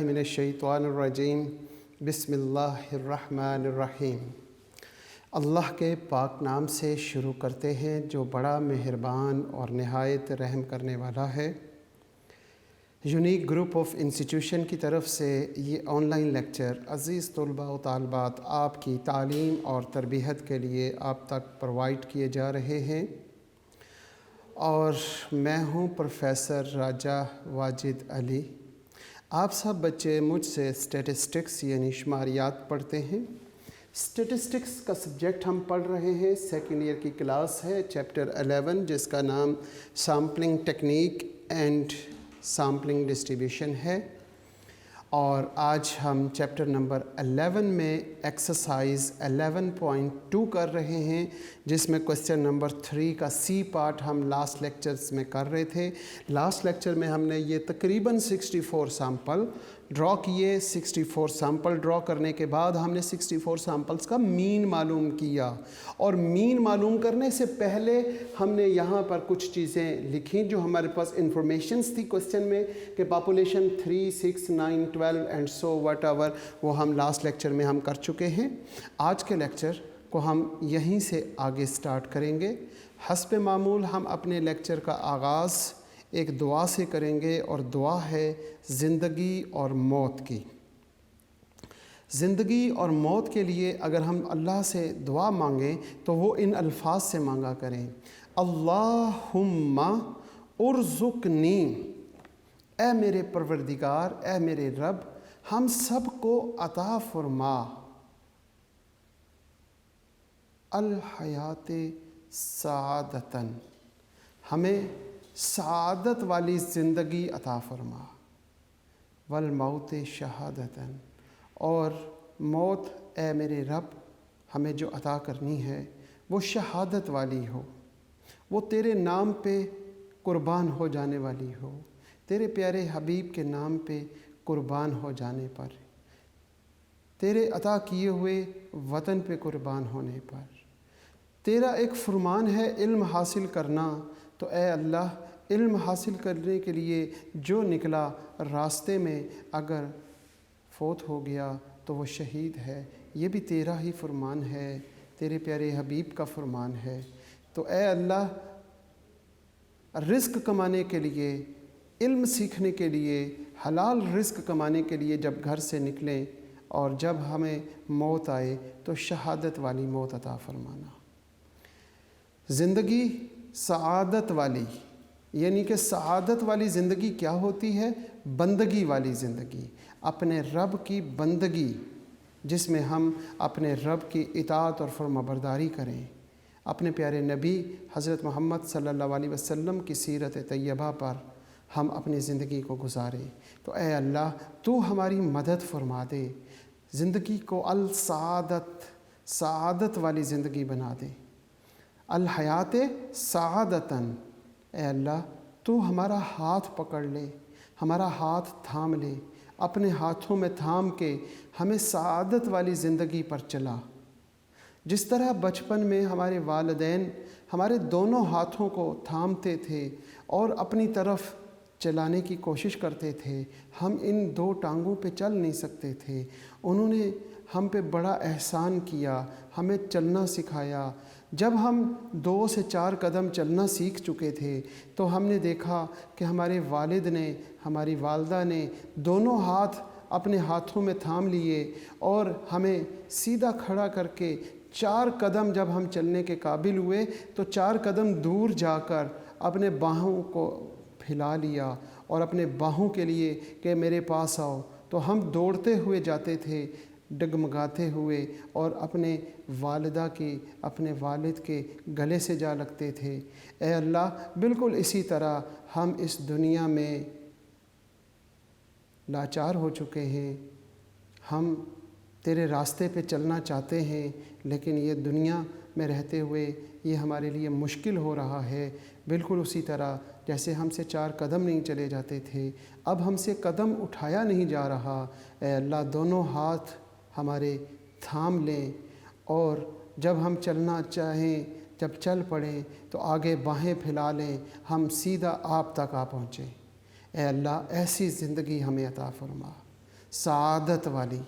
बिस्मिल्लाहि मिनश्शैतानिर्रजीम बिस्मिल्लाहिर्रहमानिर्रहीम। अल्लाह के पाक नाम से शुरू करते हैं जो बड़ा मेहरबान और नहायत रहम करने वाला है। यूनिक ग्रुप ऑफ इंस्टीट्यूशन की तरफ से ये ऑनलाइन लेक्चर अज़ीज़ तलबा व तालबात आपकी तालीम और तरबियत के लिए आप तक प्रोवाइड किए जा रहे हैं और मैं हूँ प्रोफेसर राजा वाजिद अली। आप सब बच्चे मुझसे स्टैटिस्टिक्स यानी शुमारियात पढ़ते हैं। स्टैटिस्टिक्स का सब्जेक्ट हम पढ़ रहे हैं, सेकेंड ईयर की क्लास है, चैप्टर 11 जिसका नाम sampling technique and sampling distribution है। और आज हम चैप्टर नंबर 11 में एक्सरसाइज 11.2 कर रहे हैं, जिसमें क्वेश्चन नंबर 3 का सी पार्ट हम लास्ट लेक्चर्स में कर रहे थे। लास्ट लेक्चर में हमने ये तकरीबन 64 सैम्पल ड्रॉ किए। 64 सैम्पल ड्रॉ करने के बाद हमने 64 सैम्पल्स का मीन मालूम किया और मीन मालूम करने से पहले हमने यहाँ पर कुछ चीज़ें लिखी जो हमारे पास इंफॉर्मेशंस थी क्वेश्चन में कि population 3, 6, 9, 12 and so what ever, वो हम लास्ट लेक्चर में हम कर चुके हैं। आज के लेक्चर को हम यहीं से आगे स्टार्ट करेंगे। हस्ब मामूल हम अपने लेक्चर का आगाज़ एक दुआ से करेंगे और दुआ है ज़िंदगी और मौत की। ज़िंदगी और मौत के लिए अगर हम अल्लाह से दुआ मांगें तो वो इन अल्फाज से मांगा करें, अल्लाहुम्मा उर्ज़ुक़नी, ए मेरे परवरदिगार, ए मेरे रब, हम सब को अता फरमा अल हयात सआदतन, हमें सआदत वाली ज़िंदगी अता फरमा, वल मौत शहादतन, और मौत ए मेरे रब हमें जो अता करनी है वो शहादत वाली हो, वो तेरे नाम पे कुर्बान हो जाने वाली हो, तेरे प्यारे हबीब के नाम पे कुर्बान हो जाने पर, तेरे अता किए हुए वतन पे कुर्बान होने पर। तेरा एक फरमान है इल्म हासिल करना, तो ए अल्लाह इल्म हासिल करने के लिए जो निकला रास्ते में अगर फौत हो गया तो वो शहीद है। ये भी तेरा ही फरमान है, तेरे प्यारे हबीब का फरमान है। तो ए अल्लाह रिज़्क़ कमाने के लिए, इल्म सीखने के लिए, हलाल रिज़्क़ कमाने के लिए जब घर से निकलें और जब हमें मौत आए तो शहादत वाली मौत अता फरमाना। ज़िंदगी सआदत वाली, यानी कि सआदत वाली ज़िंदगी क्या होती है? बंदगी वाली ज़िंदगी, अपने रब की बंदगी, जिसमें हम अपने रब की इताअत और फरमाबरदारी करें, अपने प्यारे नबी हज़रत मोहम्मद सल्लल्लाहु अलैहि वसल्लम की सीरत तैयबा पर हम अपनी ज़िंदगी को गुजारें। तो ए अल्लाह तू हमारी मदद फरमा दे, ज़िंदगी को अल सआदत वाली ज़िंदगी बना दे, अल हयात सआदतन। ए अल्लाह तू हमारा हाथ पकड़ ले, हमारा हाथ थाम ले, अपने हाथों में थाम के हमें सआदत वाली ज़िंदगी पर चला। जिस तरह बचपन में हमारे वालिदैन हमारे दोनों हाथों को थामते थे और अपनी तरफ चलाने की कोशिश करते थे, हम इन दो टांगों पे चल नहीं सकते थे। उन्होंने हम पे बड़ा एहसान किया, हमें चलना सिखाया। जब हम 2 से 4 कदम चलना सीख चुके थे तो हमने देखा कि हमारे वालिद ने, हमारी वालदा ने दोनों हाथ अपने हाथों में थाम लिए और हमें सीधा खड़ा करके 4 कदम जब हम चलने के काबिल हुए तो 4 कदम दूर जाकर अपने बाहों को फैला लिया और अपने बाहों के लिए कि मेरे पास आओ, तो हम दौड़ते हुए जाते थे, डगमगाते हुए, और अपने वालिदा की, अपने वालिद के गले से जा लगते थे। ए अल्लाह बिल्कुल इसी तरह हम इस दुनिया में लाचार हो चुके हैं। हम तेरे रास्ते पे चलना चाहते हैं, लेकिन ये दुनिया में रहते हुए ये हमारे लिए मुश्किल हो रहा है। बिल्कुल उसी तरह जैसे हमसे 4 कदम नहीं चले जाते थे, अब हमसे कदम उठाया नहीं जा रहा। ए अल्लाह दोनों हाथ हमारे थाम लें और जब हम चलना चाहें, जब चल पड़ें तो आगे बाहें फैला लें, हम सीधा आप तक आ पहुँचें। ए अल्लाह ऐसी ज़िंदगी हमें अता फरमा। सआदत वाली,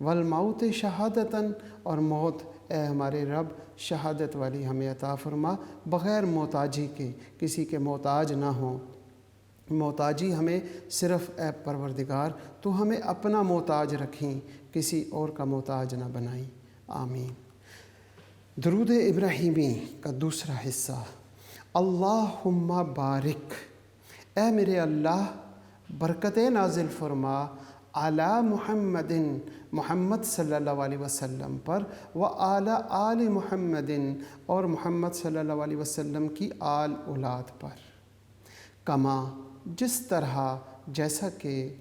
वल मौत शहादतन, और मौत ए हमारे रब शहादत वाली हमें अता फरमा, बग़ैर मोहताजी के, किसी के मोहताज ना हो। मोहताजी हमें सिर्फ़ ए परवरदिगार तो हमें अपना मोहताज रखें, किसी और का मोहताज ना बनाई। आमीन। दरूद इब्राहीमी का दूसरा हिस्सा। अल्लाहुम्मा बारिक, ए मेरे अल्लाह बरकत नाजिल फरमा, आला मुहम्मदिन, मोहम्मद सल्लल्लाहु अलैहि वसल्लम पर, व आला आल मुहम्मदिन, और मोहम्मद सल्लल्लाहु अलैहि वसल्लम की आल औलाद पर, कमा, जिस तरह, जैसा कि,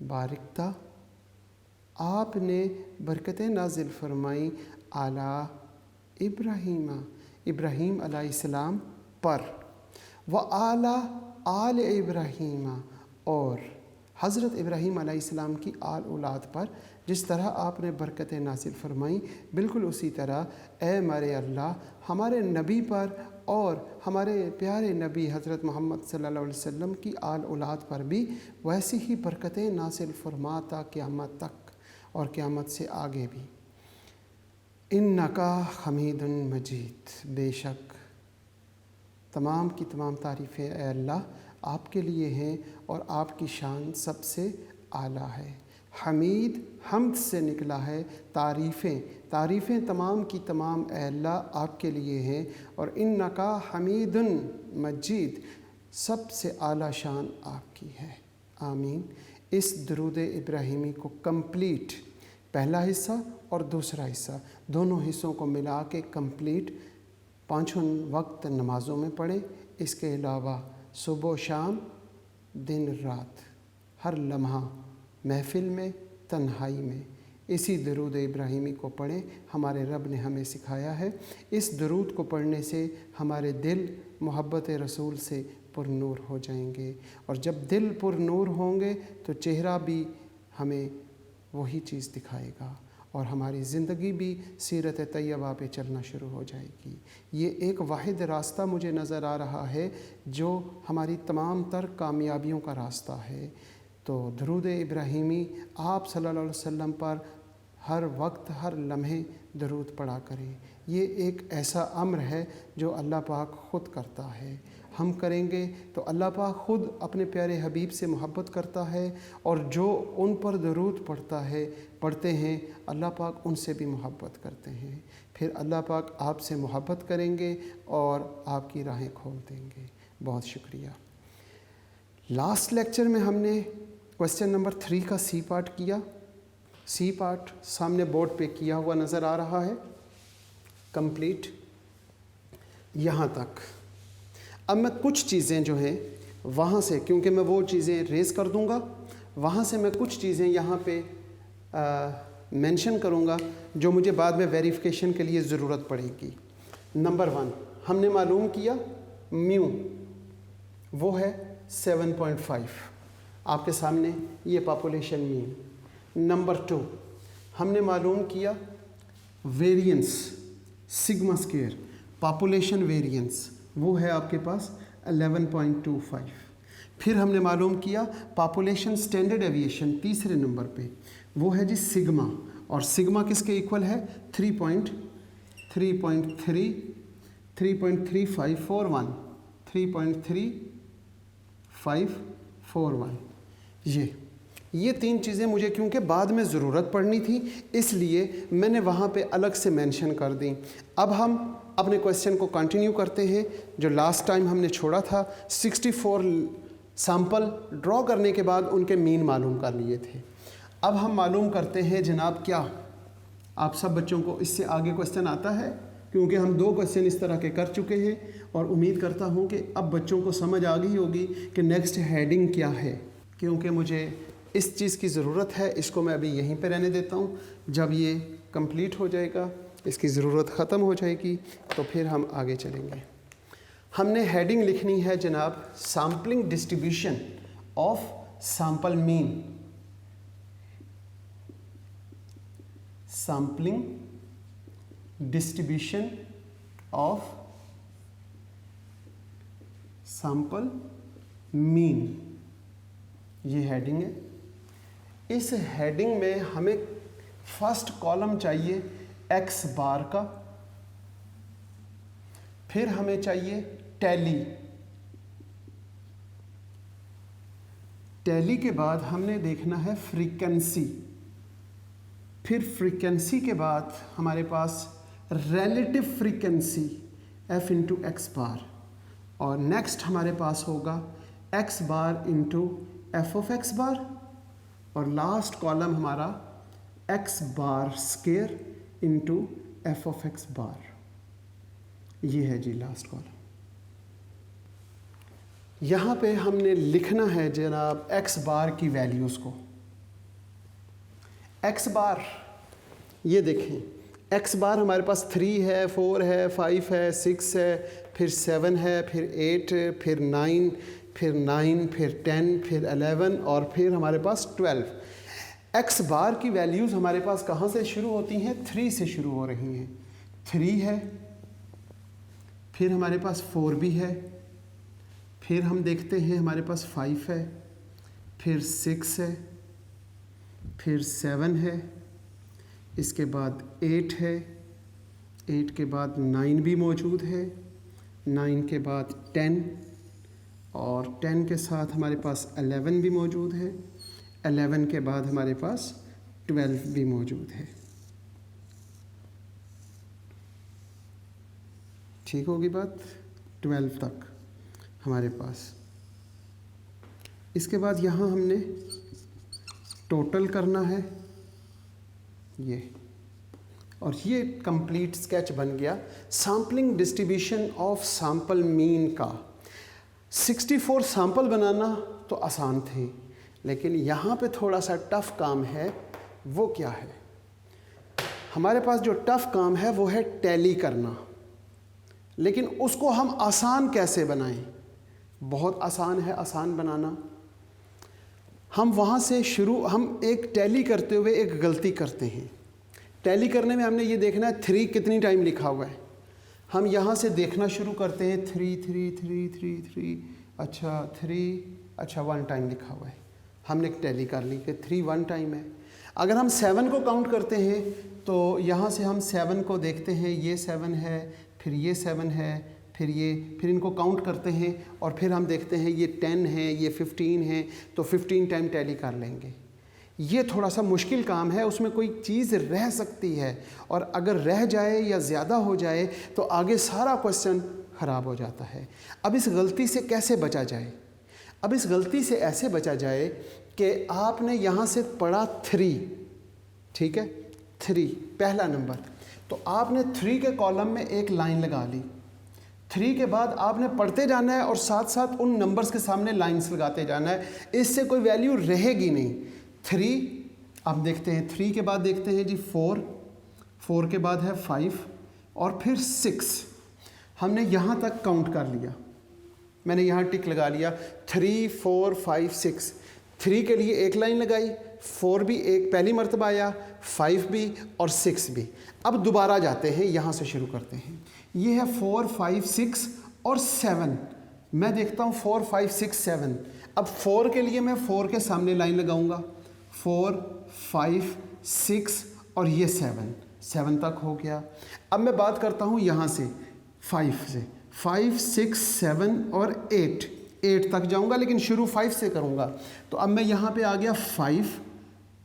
बारिकता, आपने बरकत नाजिल फरमाई, आला इब्राहीमा, इब्राहीम अलैहिस्सलाम पर, व आला आल इब्राहीमा, और हज़रत इब्राहीम अलैहिस्सलाम की आल औलाद पर जिस तरह आपने बरकत नासिल फरमाई, बिल्कुल उसी तरह ए हमारे अल्लाह हमारे नबी पर और हमारे प्यारे नबी हज़रत मोहम्मद सल्लल्लाहु अलैहि वसल्लम की आल औलाद पर भी वैसी ही बरकतें नासिल फरमाता क़यामत तक और क़यामत से आगे भी। इन्नका हमीदुन मजीद, बेशक तमाम की तमाम तारीफ़ें ए अल्लाह आपके लिए हैं और आपकी शान सबसे आला है। हमीद हम्द से निकला है, तारीफ़ें तमाम की तमाम ए अल्लाह आपके लिए हैं, और इन्नका हमीदुन मजीद, सबसे आला शान आपकी है। आमीन। इस दरूद इब्राहीमी को कंप्लीट, पहला हिस्सा और दूसरा हिस्सा, दोनों हिस्सों को मिला के कंप्लीट 5 वक्त नमाज़ों में पढ़ें। इसके अलावा सुबह शाम, दिन रात, हर लम्हा महफ़िल में, तन्हाई में इसी दरूद इब्राहीमी को पढ़ें। हमारे रब ने हमें सिखाया है। इस दरूद को पढ़ने से हमारे दिल मोहब्बत रसूल से पुरनूर हो जाएंगे, और जब दिल पुरनूर होंगे तो चेहरा भी हमें वही चीज़ दिखाएगा और हमारी ज़िंदगी भी सीरत तैयबा पे चलना शुरू हो जाएगी। ये एक वाहिद रास्ता मुझे नज़र आ रहा है जो हमारी तमाम तर कामयाबियों का रास्ता है। तो दरूद इब्राहीमी आप सल्लल्लाहु अलैहि वसल्लम पर हर वक्त, हर लम्हे दरूद पढ़ा करें। ये एक ऐसा अम्र है जो अल्लाह पाक ख़ुद करता है। हम करेंगे तो अल्लाह पाक ख़ुद अपने प्यारे हबीब से मोहब्बत करता है, और जो उन पर दरूद पढ़ते हैं अल्लाह पाक उनसे भी मोहब्बत करते हैं। फिर अल्लाह पाक आपसे मोहब्बत करेंगे और आपकी राहें खोल देंगे। बहुत शुक्रिया। लास्ट लेक्चर में हमने क्वेश्चन नंबर 3 का सी पार्ट किया। सी पार्ट सामने बोर्ड पे किया हुआ नज़र आ रहा है, कंप्लीट यहाँ तक। अब मैं कुछ चीज़ें जो हैं वहाँ से, क्योंकि मैं वो चीज़ें रेज़ कर दूँगा, वहाँ से मैं कुछ चीज़ें यहाँ पे मेंशन करूँगा जो मुझे बाद में वेरिफिकेशन के लिए ज़रूरत पड़ेगी। नंबर 1 हमने मालूम किया म्यू वो है 7.5, आपके सामने ये पॉपुलेशन मीन। नंबर 2 हमने मालूम किया variance sigma square, population variance वो है आपके पास 11.25। फिर हमने मालूम किया पॉपुलेशन स्टैंडर्ड एविएशन तीसरे नंबर पे, वो है जी सिग्मा, और सिग्मा किसके इक्वल है 3.3541। ये 3 चीज़ें मुझे क्योंकि बाद में ज़रूरत पड़नी थी, इसलिए मैंने वहाँ पे अलग से मेंशन कर दी। अब हम अपने क्वेश्चन को कंटिन्यू करते हैं जो लास्ट टाइम हमने छोड़ा था। 64 सैंपल ड्रॉ करने के बाद उनके मीन मालूम कर लिए थे। अब हम मालूम करते हैं जनाब, क्या आप सब बच्चों को इससे आगे क्वेश्चन आता है? क्योंकि हम 2 क्वेश्चन इस तरह के कर चुके हैं और उम्मीद करता हूँ कि अब बच्चों को समझ आ गई होगी कि नेक्स्ट हेडिंग क्या है, क्योंकि मुझे इस चीज़ की ज़रूरत है। इसको मैं अभी यहीं पे रहने देता हूँ, जब ये कंप्लीट हो जाएगा, इसकी ज़रूरत ख़त्म हो जाएगी तो फिर हम आगे चलेंगे। हमने हेडिंग लिखनी है जनाब sampling distribution of sample mean, sampling distribution of sample mean, ये हेडिंग है। इस हेडिंग में हमें फर्स्ट कॉलम चाहिए एक्स बार का, फिर हमें चाहिए टैली। टैली के बाद हमने देखना है फ्रीक्वेंसी, फिर फ्रीक्वेंसी के बाद हमारे पास relative frequency f into x bar, और नेक्स्ट हमारे पास होगा x bar into f of x bar, और लास्ट कॉलम हमारा x bar square into f of x bar. ये है जी लास्ट कॉलम। यहाँ पे हमने लिखना है जनाब x बार की वैल्यूज़ को। x बार ये देखें, x बार हमारे पास 3 है, 4 है, 5 है, 6 है, फिर 7 है, फिर 8, फिर 9, फिर 9, फिर 10, फिर 11 और फिर हमारे पास 12। x बार की वैल्यूज़ हमारे पास कहाँ से शुरू होती हैं? 3 से शुरू हो रही हैं। 3 है, फिर हमारे पास 4 भी है, फिर हम देखते हैं हमारे पास 5 है, फिर 6 है, फिर 7 है, इसके बाद 8 है, 8 के बाद 9 भी मौजूद है, 9 के बाद 10 और 10 के साथ हमारे पास 11 भी मौजूद है, 11 के बाद हमारे पास 12 भी मौजूद है। ठीक होगी बात? 12 तक हमारे पास। इसके बाद यहाँ हमने टोटल करना है ये, और ये कंप्लीट स्केच बन गया sampling distribution of sample mean का। 64 सैंपल बनाना तो आसान थे, लेकिन यहाँ पे थोड़ा सा टफ काम है। वो क्या है? हमारे पास जो टफ काम है वो है टैली करना, लेकिन उसको हम आसान कैसे बनाएं? बहुत आसान है आसान बनाना। हम वहाँ से हम एक टैली करते हुए एक गलती करते हैं। टैली करने में हमने ये देखना है 3 कितनी टाइम लिखा हुआ है। हम यहाँ से देखना शुरू करते हैं 3 3 3 3 3, अच्छा 3, अच्छा 1 टाइम लिखा हुआ है। हमने टैली कर ली कि 3 1 टाइम है। अगर हम 7 को काउंट करते हैं तो यहाँ से हम 7 को देखते हैं, ये 7 है, फिर ये 7 है, फिर इनको काउंट करते हैं और फिर हम देखते हैं ये 10 है, ये 15 है, तो 15 टाइम टैली कर लेंगे। ये थोड़ा सा मुश्किल काम है, उसमें कोई चीज़ रह सकती है और अगर रह जाए या ज़्यादा हो जाए तो आगे सारा क्वेश्चन ख़राब हो जाता है। अब इस गलती से कैसे बचा जाए? अब इस गलती से ऐसे बचा जाए कि आपने यहाँ से पढ़ा 3, ठीक है, 3 पहला नंबर, तो आपने 3 के कॉलम में एक लाइन लगा ली। 3 के बाद आपने पढ़ते जाना है और साथ साथ उन नंबर्स के सामने लाइंस लगाते जाना है, इससे कोई वैल्यू रहेगी नहीं। 3 अब देखते हैं, 3 के बाद देखते हैं जी 4 के बाद है 5 और फिर 6। हमने यहाँ तक काउंट कर लिया, मैंने यहाँ टिक लगा लिया 3 4 5 6। 3 के लिए एक लाइन लगाई, 4 भी एक पहली मरतबा आया, 5 भी और 6 भी। अब दोबारा जाते हैं, यहाँ से शुरू करते हैं। ये है 4 5 6 और 7। मैं देखता हूँ 4 5 6 7। अब 4 के लिए मैं 4 के सामने लाइन लगाऊंगा, 4 5 6 और ये 7 तक हो गया। अब मैं बात करता हूँ यहाँ से 5 से, 5 6 7 और 8 तक जाऊंगा, लेकिन शुरू 5 से करूंगा। तो अब मैं यहाँ पे आ गया 5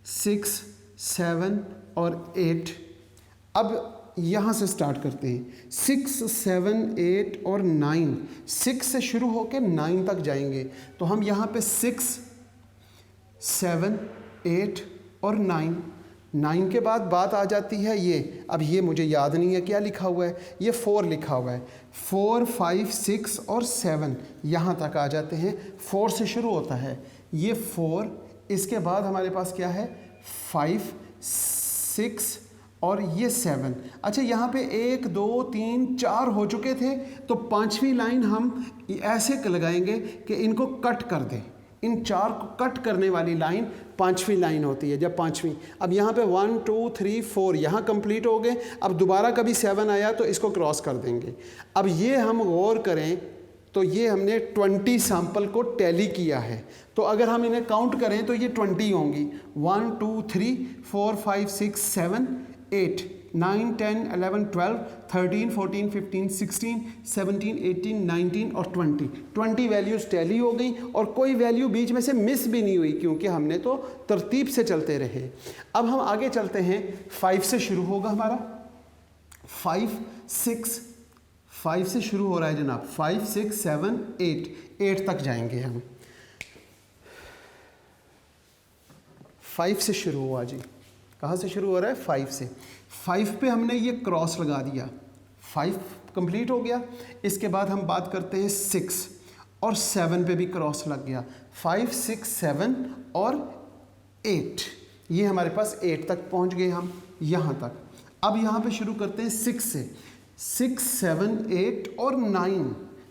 6 7 और 8। अब यहाँ से स्टार्ट करते हैं, 6 7 8 और 9। 6 से शुरू होकर 9 तक जाएंगे, तो हम यहाँ पे 6 7 8 और 9 के बाद बात आ जाती है ये। अब ये मुझे याद नहीं है क्या लिखा हुआ है, ये 4 लिखा हुआ है। 4 5 6 और 7 यहाँ तक आ जाते हैं। 4 से शुरू होता है ये 4, इसके बाद हमारे पास क्या है 5 6 और ये 7। अच्छा, यहाँ पे 1 2 3 4 हो चुके थे, तो 5वीं लाइन हम ऐसे लगाएंगे कि इनको कट कर दें। इन 4 को कट करने वाली लाइन 5वीं लाइन होती है। जब 5वीं, अब यहाँ पे 1 2 3 4 यहाँ कंप्लीट हो गए। अब दोबारा कभी 7 आया तो इसको क्रॉस कर देंगे। अब ये हम गौर करें तो ये हमने 20 सैंपल को टैली किया है। तो अगर हम इन्हें काउंट करें तो ये 20 होंगी। 1 2 3 4 5 6 7 8 9 10 11 12 13 14 15 16 17 18 19 और 20 वैल्यूज़ टैली हो गई और कोई वैल्यू बीच में से मिस भी नहीं हुई, क्योंकि हमने तो तरतीब से चलते रहे। अब हम आगे चलते हैं। 5 से शुरू होगा हमारा। 5 6 5 से शुरू हो रहा है जनाब। 5 6 7 8 तक जाएंगे हम। 5 से शुरू हुआ जी। कहाँ से शुरू हो रहा है? 5 से। 5 पे हमने ये क्रॉस लगा दिया, 5 कंप्लीट हो गया। इसके बाद हम बात करते हैं 6 और 7 पे भी क्रॉस लग गया। 5 6 7 और 8, ये हमारे पास 8 तक पहुंच गए हम यहाँ तक। अब यहाँ पे शुरू करते हैं 6 से। 6 7 8 और 9।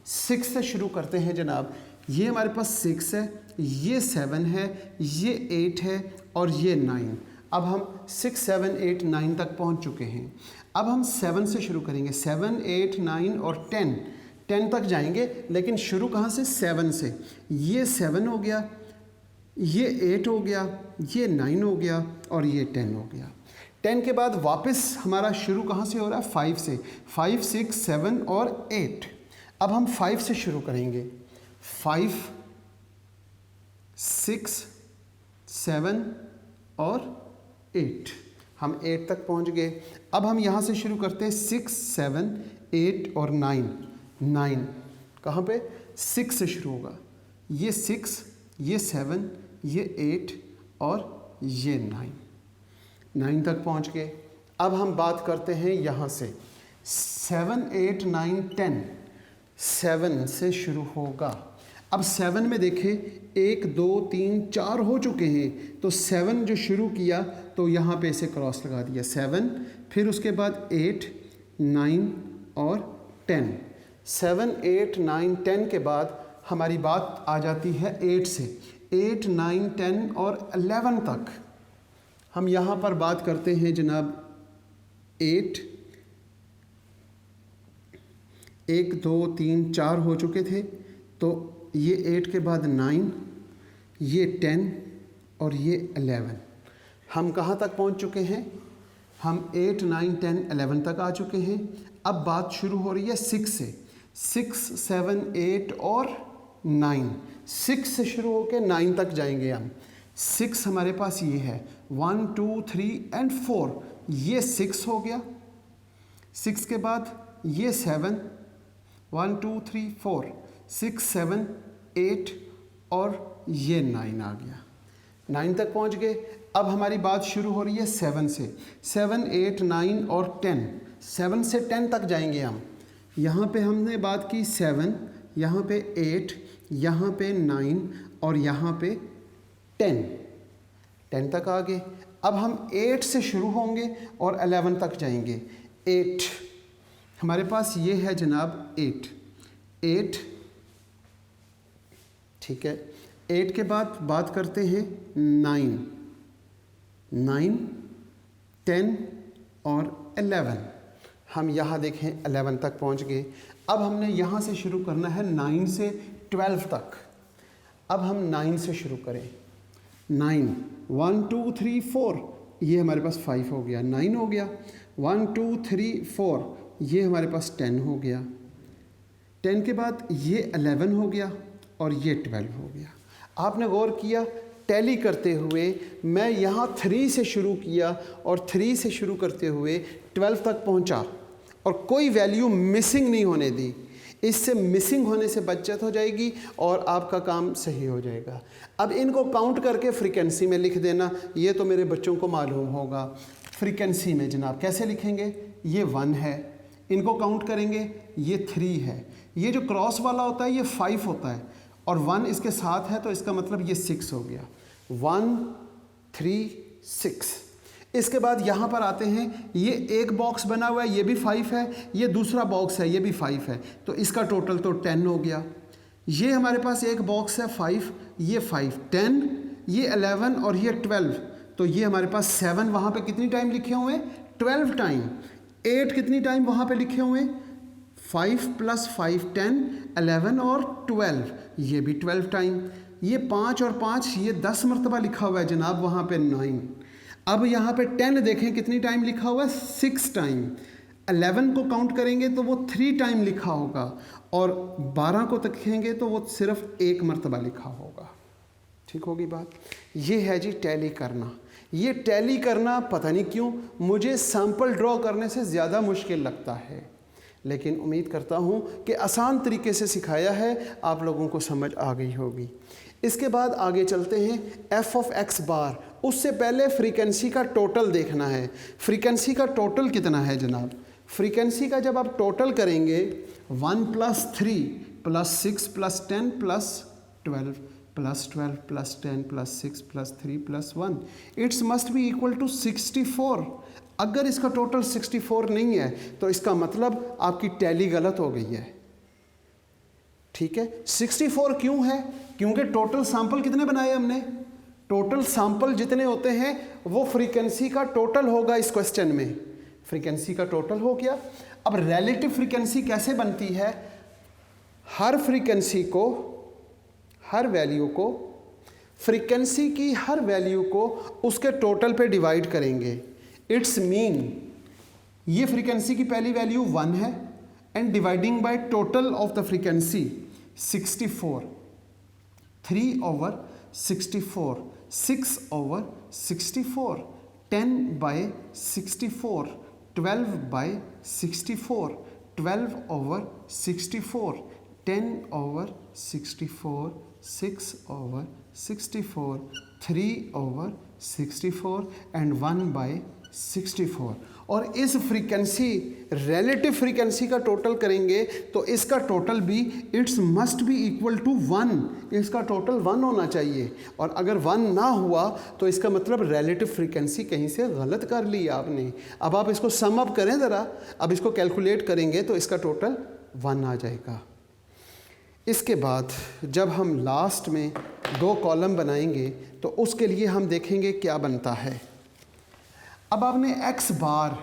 6 से शुरू करते हैं जनाब। ये हमारे पास 6 है, ये 7 है, ये 8 है और ये 9। अब हम 6 7 8 9 तक पहुंच चुके हैं। अब हम 7 से शुरू करेंगे। 7 8 9 और 10 तक जाएंगे, लेकिन शुरू कहाँ से? 7 से। ये 7 हो गया, ये 8 हो गया, ये 9 हो गया और ये 10 हो गया। 10 के बाद वापस हमारा शुरू कहाँ से हो रहा है? 5 से। 5 6 7 और 8। अब हम 5 से शुरू करेंगे। 5 6 7 और 8, हम 8 तक पहुँच गए। अब हम यहाँ से शुरू करते हैं 6 7 8 और 9। कहाँ पे? 6 से शुरू होगा। ये 6, ये 7, ये 8 और ये 9 तक पहुँच गए। अब हम बात करते हैं यहाँ से 7 8 9 10। 7 से शुरू होगा। अब 7 में देखें 1 2 3 4 हो चुके हैं, तो 7 जो शुरू किया तो यहाँ पे इसे क्रॉस लगा दिया 7, फिर उसके बाद 8 9 और 10। 7 8 9 10 के बाद हमारी बात आ जाती है 8 से। 8 9 10 और 11 तक हम यहाँ पर बात करते हैं जनाब 8, 1 2 3 4 हो चुके थे, तो ये 8 के बाद 9, ये 10 और ये 11। हम कहाँ तक पहुँच चुके हैं? हम 8 9 10 11 तक आ चुके हैं। अब बात शुरू हो रही है 6 से। 6 7 8 और 9। 6 से शुरू होकर 9 तक जाएंगे हम। 6 हमारे पास ये है 1 2 3 एंड 4, ये 6 हो गया। 6 के बाद ये 7, 1 2 3 4, 6 7 8 और ये 9 आ गया। 9 तक पहुंच गए। अब हमारी बात शुरू हो रही है 7 से। 7 8 9 और 10। 7 से 10 तक जाएंगे हम। यहाँ पे हमने बात की 7, यहाँ पे 8, यहाँ पे 9 और यहाँ पे 10 तक आ गए। अब हम 8 से शुरू होंगे और 11 तक जाएंगे। 8 हमारे पास ये है जनाब 8, ठीक है। 8 के बाद बात करते हैं 9 10 और 11। हम यहाँ देखें 11 तक पहुँच गए। अब हमने यहाँ से शुरू करना है 9 से 12 तक। अब हम 9 से शुरू करें। 9 1 2 3 4, ये हमारे पास 5 हो गया, 9 हो गया। 1 2 3 4, ये हमारे पास 10 हो गया। 10 के बाद ये 11 हो गया और ये 12 हो गया। आपने गौर किया टैली करते हुए मैं यहाँ 3 से शुरू किया और 3 से शुरू करते हुए 12 तक पहुँचा और कोई वैल्यू मिसिंग नहीं होने दी। इससे मिसिंग होने से बचत हो जाएगी और आपका काम सही हो जाएगा। अब इनको काउंट करके फ्रीक्वेंसी में लिख देना, ये तो मेरे बच्चों को मालूम होगा। फ्रीक्वेंसी में जनाब कैसे लिखेंगे? ये 1 है, इनको काउंट करेंगे, ये 3 है, ये जो क्रॉस वाला होता है ये 5 होता है और 1 इसके साथ है, तो इसका मतलब ये 6 हो गया। 1 3 6। इसके बाद यहाँ पर आते हैं, ये एक बॉक्स बना हुआ है, ये भी 5 है, ये दूसरा बॉक्स है, ये भी 5 है, तो इसका टोटल तो 10 हो गया। ये हमारे पास एक बॉक्स है 5, ये 5 10, ये 11 और ये 12, तो ये हमारे पास 7 वहाँ पे कितनी टाइम लिखे हुए हैं? 12 टाइम। 8 कितनी टाइम वहाँ पे लिखे हुए हैं? 5 + 5 10 11 और 12, ये भी 12 टाइम। ये 5 और 5 ये 10 मरतबा लिखा हुआ है जनाब वहाँ पे 9। अब यहाँ पे 10 देखें कितनी टाइम लिखा हुआ है, 6 टाइम। 11 को काउंट करेंगे तो वो 3 टाइम लिखा होगा, और 12 को देखेंगे तो वो सिर्फ 1 मरतबा लिखा होगा। ठीक होगी बात। ये है जी टैली करना। ये टैली करना पता नहीं क्यों मुझे सैंपल ड्रॉ करने से ज़्यादा मुश्किल लगता है, लेकिन उम्मीद करता हूँ कि आसान तरीके से सिखाया है, आप लोगों को समझ आ गई होगी। इसके बाद आगे चलते हैं f(x)। उससे पहले फ्रीक्वेंसी का टोटल देखना है। फ्रीक्वेंसी का टोटल कितना है जनाब? फ्रीक्वेंसी का जब आप टोटल करेंगे 1 + 3 + 6 + 10 + 12 + 12 + 10 + 6 + 3 + 1, it's must be equal to 64। अगर इसका टोटल 64 नहीं है तो इसका मतलब आपकी टैली गलत हो गई है। ठीक है, 64 क्यों है? क्योंकि टोटल सैंपल कितने बनाए हमने? टोटल सैंपल जितने होते हैं वो फ्रीक्वेंसी का टोटल होगा। इस क्वेश्चन में फ्रीक्वेंसी का टोटल हो गया। अब रिलेटिव फ्रीक्वेंसी कैसे बनती है? हर फ्रीक्वेंसी को, हर वैल्यू को, फ्रीक्वेंसी की हर वैल्यू को उसके टोटल पे डिवाइड करेंगे। इट्स मीन ये फ्रीक्वेंसी की पहली वैल्यू 1 है and dividing by total of the frequency 64, 3/64, 6/64, 10/64, 12/64, 12/64, 10/64, 6/64, 3/64 and 1/64। और इस फ्रीक्वेंसी रिलेटिव फ्रीक्वेंसी का टोटल करेंगे तो इसका टोटल भी it's must be equal to 1। इसका टोटल 1 होना चाहिए, और अगर 1 ना हुआ तो इसका मतलब रिलेटिव फ्रीक्वेंसी कहीं से गलत कर ली आपने। अब आप इसको सम अप करें ज़रा, अब इसको कैलकुलेट करेंगे तो इसका टोटल 1 आ जाएगा। इसके बाद जब हम लास्ट में 2 कॉलम बनाएंगे तो उसके लिए हम देखेंगे क्या बनता है। अब आपने x बार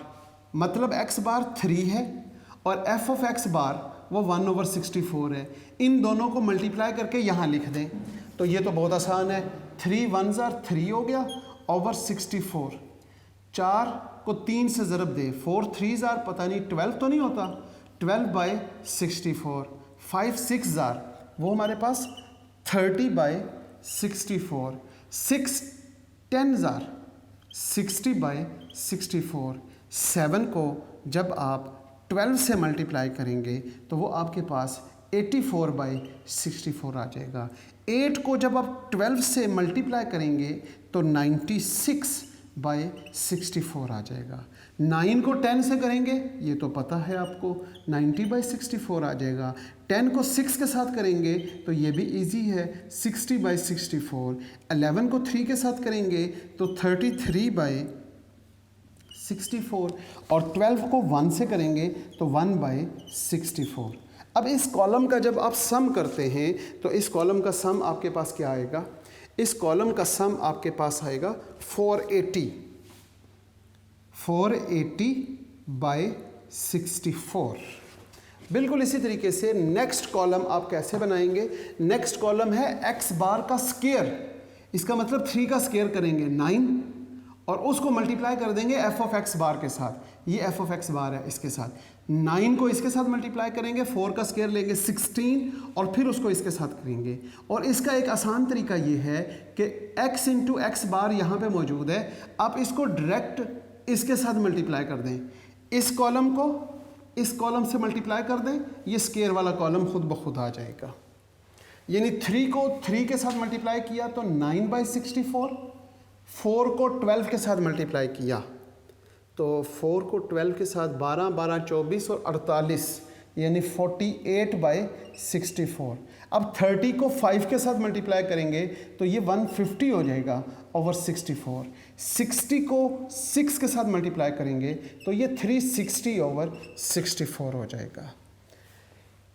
मतलब x बार 3 है और f(x) वो 1/64 है। इन दोनों को मल्टीप्लाई करके यहाँ लिख दें तो ये तो बहुत आसान है। 3 1s are 3 हो गया ओवर 64। 4 को 3 से ज़रब दे, 4 3s are पता नहीं 12 तो नहीं होता, 12/64। 5 6s are वो हमारे पास 30/64। 6 10s are 60/64। 7 को जब आप 12 से मल्टीप्लाई करेंगे तो वो आपके पास 84/64 आ जाएगा। 8 को जब आप 12 से मल्टीप्लाई करेंगे तो 96/64 आ जाएगा। 9 को 10 से करेंगे, ये तो पता है आपको, 90/64 आ जाएगा। 10 को 6 के साथ करेंगे तो ये भी इजी है, 60/64। 11 को 3 के साथ करेंगे तो 33/64, और 12 को 1 से करेंगे तो 1/64। अब इस कॉलम का जब आप सम करते हैं तो इस कॉलम का सम आपके पास क्या आएगा? इस कॉलम का सम आपके पास आएगा 480/64। बिल्कुल इसी तरीके से नेक्स्ट कॉलम आप कैसे बनाएंगे? नेक्स्ट कॉलम है x बार का स्क्वायर। इसका मतलब 3 का स्क्वायर करेंगे 9 और उसको मल्टीप्लाई कर देंगे f(x) के साथ। ये f(x) है इसके साथ। 9 को इसके साथ मल्टीप्लाई करेंगे, 4 का स्क्वायर लेंगे 16 और फिर उसको इसके साथ करेंगे। और इसका एक आसान तरीका ये है कि x इंटू x बार यहाँ पे मौजूद है, आप इसको डायरेक्ट इसके साथ मल्टीप्लाई कर दें। इस कॉलम को इस कॉलम से मल्टीप्लाई कर दें, ये स्क्वायर वाला कॉलम खुद ब खुद आ जाएगा। यानी 3 को 3 के साथ मल्टीप्लाई किया तो 9/64, 4 को 12 के साथ मल्टीप्लाई किया तो 4 को 12 के साथ 12 12 24 और 48 यानी 48/64। अब 30 को 5 के साथ मल्टीप्लाई करेंगे तो ये 150 हो जाएगा ओवर 64। 60 को 6 के साथ मल्टीप्लाई करेंगे तो ये 360/64 हो जाएगा।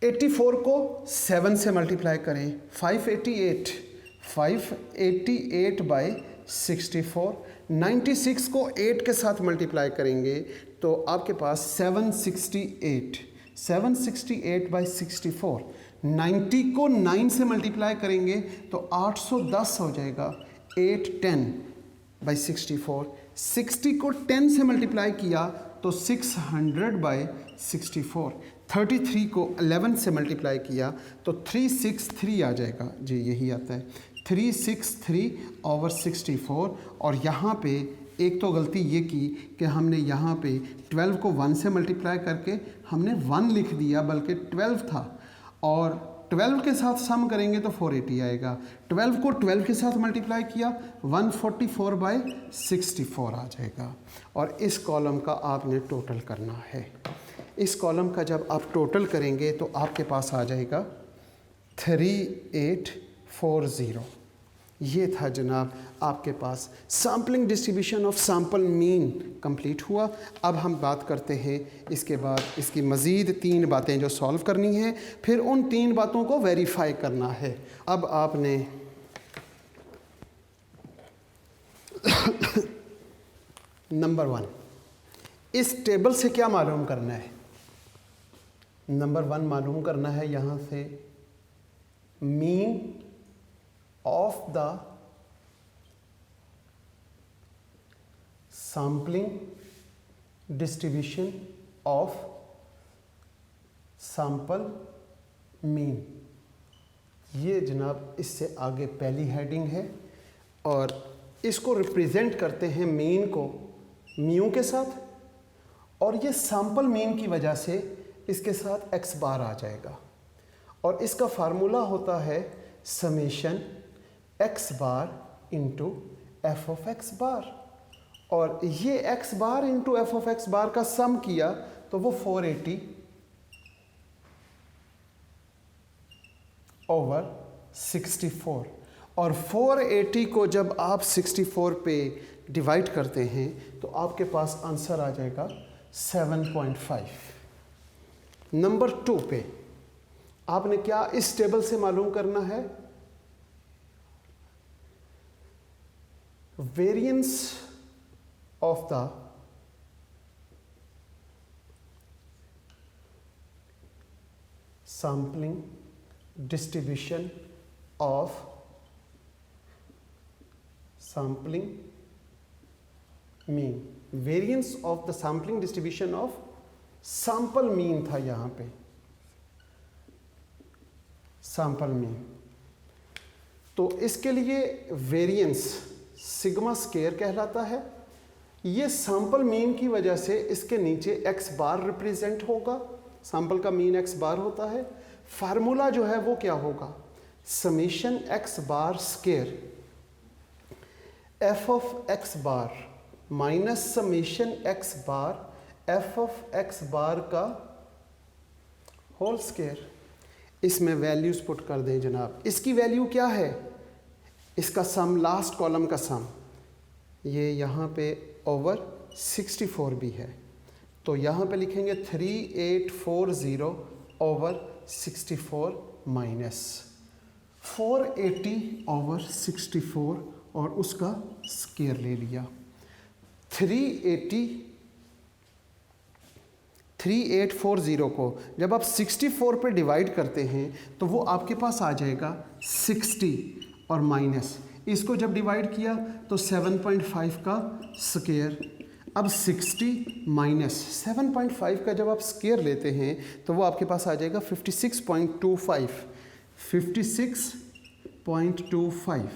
84 को 7 से मल्टीप्लाई करें, 588/64। 96 को 8 के साथ मल्टीप्लाई करेंगे तो आपके पास 768 768/64। 90 को 9 से मल्टीप्लाई करेंगे तो 810 हो जाएगा। 810/64। 60 को 10 से मल्टीप्लाई किया तो 600/64। 33 को 11 से मल्टीप्लाई किया तो 363 आ जाएगा। जी यही आता है 363/64। और यहाँ पे एक तो गलती ये की कि हमने यहाँ पे 12 को 1 से मल्टीप्लाई करके हमने 1 लिख दिया, बल्कि 12 था। और 12 के साथ सम करेंगे तो 480 आएगा। 12 को 12 के साथ मल्टीप्लाई किया 144/64 आ जाएगा। और इस कॉलम का आपने टोटल करना है। इस कॉलम का जब आप टोटल करेंगे तो आपके पास आ जाएगा 3840। ये था जनाब आपके पास sampling distribution of sample mean complete हुआ। अब हम बात करते हैं इसके बाद इसकी मज़ीद 3 बातें जो सॉल्व करनी है, फिर उन 3 बातों को वेरीफाई करना है। अब आपने नंबर 1 इस टेबल से क्या मालूम करना है? नंबर 1 मालूम करना है यहाँ से mean of the sampling distribution of sample mean। ये जनाब इससे आगे पहली हेडिंग है और इसको रिप्रेजेंट करते हैं मीन को म्यू के साथ, और ये सैम्पल मीन की वजह से इसके साथ x बार आ जाएगा। और इसका फार्मूला होता है summation x bar into f of x bar. और ये x bar into f of x bar का सम किया तो वो 480/64। और 480 को जब आप 64 पे डिवाइड करते हैं तो आपके पास आंसर आ जाएगा 7.5। नंबर 2 पे आपने क्या इस टेबल से मालूम करना है? Variance of the sampling distribution of sampling mean. Variance of the sampling distribution of sample mean था यहाँ पे, सैम्पल मीन। तो इसके लिए वेरिएंस सिग्मा स्केयर कहलाता है। ये सैम्पल मीन की वजह से इसके नीचे x बार रिप्रेजेंट होगा। सैम्पल का मीन x बार होता है। फार्मूला जो है वो क्या होगा? Summation x bar square f of x bar minus summation x bar f of x बार का होल स्केयर। इसमें वैल्यूज पुट कर दें जनाब। इसकी वैल्यू क्या है? इसका सम, लास्ट कॉलम का सम, ये यहाँ पे ओवर 64 भी है। तो यहाँ पे लिखेंगे 3840/64 माइनस 480/64 और उसका स्केयर ले लिया। 3840 को जब आप 64 पे डिवाइड करते हैं तो वो आपके पास आ जाएगा 60 और माइनस इसको जब डिवाइड किया तो 7.5 का स्केयर। अब 60 माइनस 7.5 का जब आप स्केयर लेते हैं तो वो आपके पास आ जाएगा 56.25। 56.25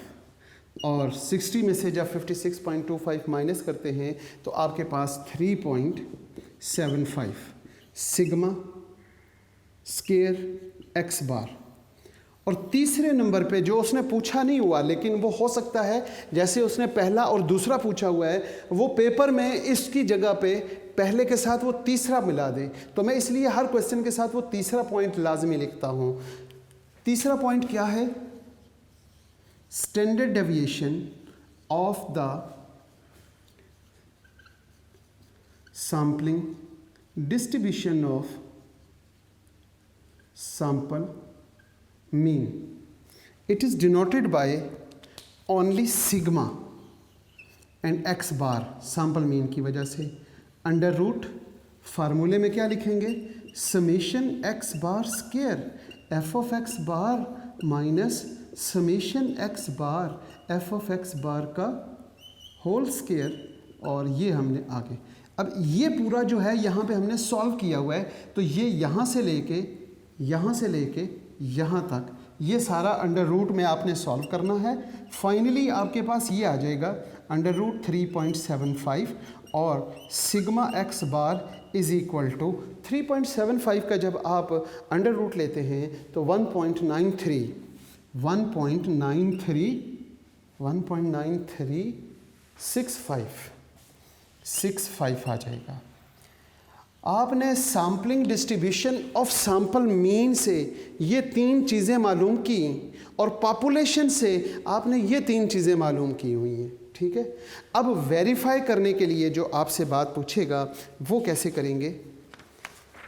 और 60 में से जब 56.25 माइनस करते हैं तो आपके पास 3.75 सिग्मा स्केयर x बार। और तीसरे नंबर पे जो उसने पूछा नहीं हुआ, लेकिन वो हो सकता है जैसे उसने पहला और दूसरा पूछा हुआ है वो पेपर में इसकी जगह पे पहले के साथ वो तीसरा मिला दे, तो मैं इसलिए हर क्वेश्चन के साथ वो तीसरा पॉइंट लाजमी लिखता हूँ। तीसरा पॉइंट क्या है? Standard deviation of the sampling distribution of sample mean. It is denoted by only sigma and x bar sample mean की वजह से। अंडर रूट फार्मूले में क्या लिखेंगे? Summation x bar square f of x bar minus summation x bar f of x bar का whole square, और ये हमने आगे, अब ये पूरा जो है यहाँ पे हमने सॉल्व किया हुआ है, तो ये यहाँ से लेके यहाँ तक ये सारा अंडर रूट में आपने सॉल्व करना है। फाइनली आपके पास ये आ जाएगा अंडर रूट 3.75 और sigma x bar is equal to 3.75 का जब आप अंडर रूट लेते हैं तो 1.9365 आ जाएगा। आपने sampling distribution of sample mean से ये 3 चीज़ें मालूम की और पॉपुलेशन से आपने ये 3 चीज़ें मालूम की हुई हैं, ठीक है। अब वेरीफाई करने के लिए जो आपसे बात पूछेगा वो कैसे करेंगे।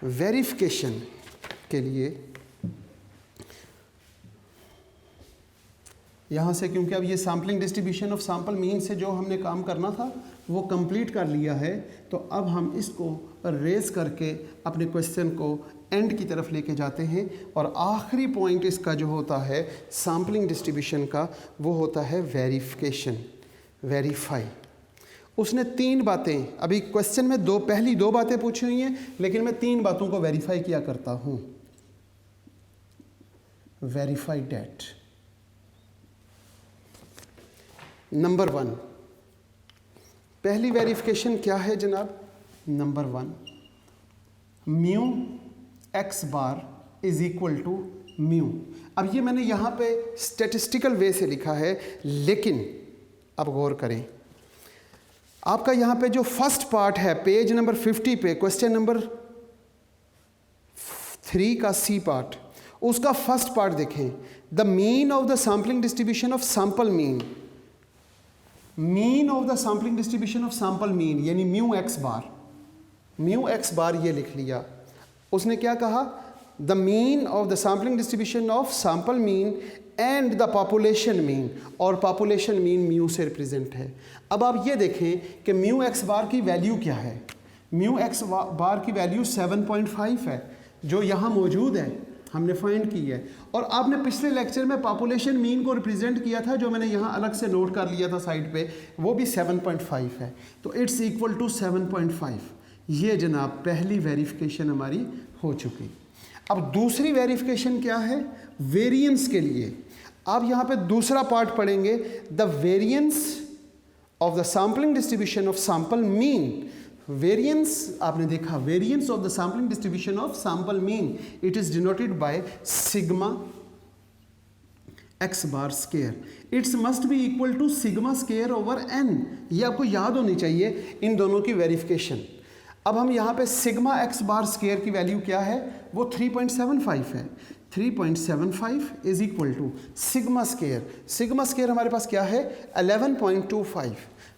वेरिफिकेशन के लिए यहाँ से, क्योंकि अब ये sampling distribution of sample mean से जो हमने काम करना था वो कंप्लीट कर लिया है, तो अब हम इसको रेज करके अपने क्वेश्चन को एंड की तरफ लेके जाते हैं। और आखिरी पॉइंट इसका जो होता है सैम्पलिंग डिस्ट्रीब्यूशन का वो होता है वेरिफिकेशन, वेरीफाई। उसने 3 बातें, अभी क्वेश्चन में पहली 2 बातें पूछी हुई हैं, लेकिन मैं 3 बातों को वेरीफाई किया करता हूँ। Verify date. नंबर 1, पहली वेरिफिकेशन क्या है जनाब। Number 1, mu x bar is equal to mu. अब ये मैंने यहाँ पे स्टैटिस्टिकल वे से लिखा है, लेकिन अब गौर करें, आपका यहाँ पे जो फर्स्ट पार्ट है पेज नंबर 50 पे क्वेश्चन नंबर 3 का सी पार्ट, उसका फर्स्ट पार्ट देखें। The mean of the sampling distribution of sample mean, mean of the sampling distribution of sample mean यानी म्यू एक्स बार ये लिख लिया। उसने क्या कहा, the mean of the sampling distribution of sample mean and the population mean, और population mean mu से represent है। अब आप ये देखें कि म्यू एक्स बार की वैल्यू क्या है। म्यू एक्स बार की वैल्यू 7.5 है जो यहाँ मौजूद है, हमने फाइंड की है। और आपने पिछले लेक्चर में पॉपुलेशन मीन को रिप्रेजेंट किया था, जो मैंने यहाँ अलग से नोट कर लिया था साइड पे, वो भी 7.5 है, तो इट्स इक्वल टू 7.5। ये जनाब पहली वेरिफिकेशन हमारी हो चुकी। अब दूसरी वेरिफिकेशन क्या है, वेरिएंस के लिए। आप यहाँ पे दूसरा पार्ट पढ़ेंगे, the variance of the sampling distribution of sample mean. Variance आपने देखा, variance of the sampling distribution of sample mean, it is denoted by sigma x bar square. Its must be equal to sigma square over n. ये आपको याद होनी चाहिए इन दोनों की verification. अब हम यहाँ पे सिग्मा एक्स बार स्क्वायर की वैल्यू क्या है, वो 3.75 है। 3.75 is equal to sigma square. Sigma square हमारे पास क्या है, 11.25।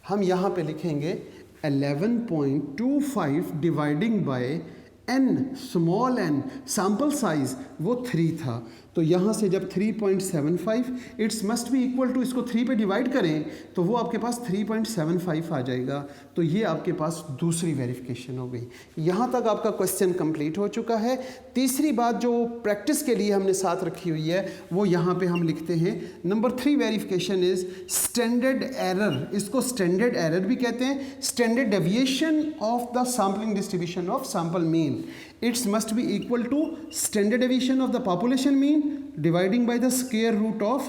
हम यहाँ पे लिखेंगे 11.25 dividing by n, small n, sample size वो 3 था, तो यहाँ से जब 3.75 its must be equal to, इसको 3 पे डिवाइड करें तो वो आपके पास 3.75 आ जाएगा। तो ये आपके पास दूसरी वेरिफिकेशन हो गई। यहाँ तक आपका क्वेश्चन कंप्लीट हो चुका है। तीसरी बात जो प्रैक्टिस के लिए हमने साथ रखी हुई है वो यहाँ पे हम लिखते हैं, number 3 verification is standard error. इसको स्टैंडर्ड एरर भी कहते हैं, standard deviation of the sampling distribution of sample mean. It must be equal to standard deviation of the population mean dividing by the square root of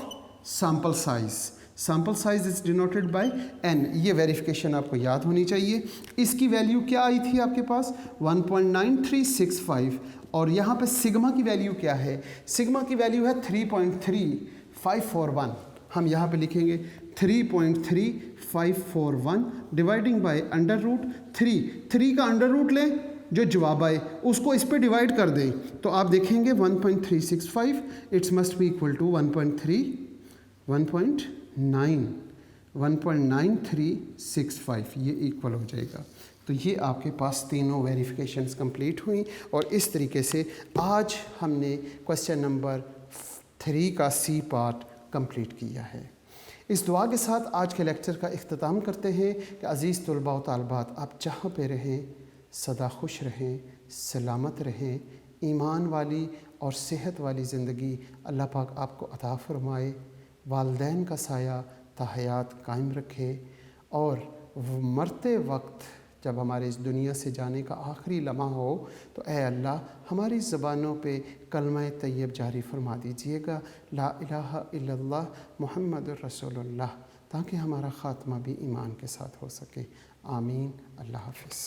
sample size. Sample size is denoted by n. ये verification आपको याद होनी चाहिए। इसकी value क्या आई थी आपके पास, 1.9365, और यहाँ पे सिग्मा की वैल्यू क्या है, सिग्मा की वैल्यू है 3.3541। हम यहाँ पे लिखेंगे 3.3541 डिवाइडिंग बाय अंडर रूट 3 का अंडर रूट लें, जो जवाब आए उसको इस पे डिवाइड कर दें, तो आप देखेंगे 1.365 its must be equal to 1.9365, ये इक्वल हो जाएगा। तो ये आपके पास तीनों वेरिफिकेशंस कंप्लीट हुई, और इस तरीके से आज हमने क्वेश्चन नंबर 3 का सी पार्ट कंप्लीट किया है। इस दुआ के साथ आज के लेक्चर का इख्तिताम करते हैं कि अज़ीज़ तुलबा व तालिबात, आप जहाँ पे रहें सदा खुश रहें, सलामत रहें, ईमान वाली और सेहत वाली ज़िंदगी अल्लाह पाक आपको अता फ़रमाए, वालदैन का साया ताहयात कायम रखे और वो मरते वक्त जब हमारे इस दुनिया से जाने का आखिरी लम्हा हो तो ए अल्लाह हमारी ज़बानों पे कलमा तैयब जारी फरमा दीजिएगा, ला इलाहा इल्लल्लाह मुहम्मदुर रसूलुल्लाह, ताकि हमारा ख़ात्मा भी ईमान के साथ हो सके। आमीन। अल्लाह हाफ़िज़।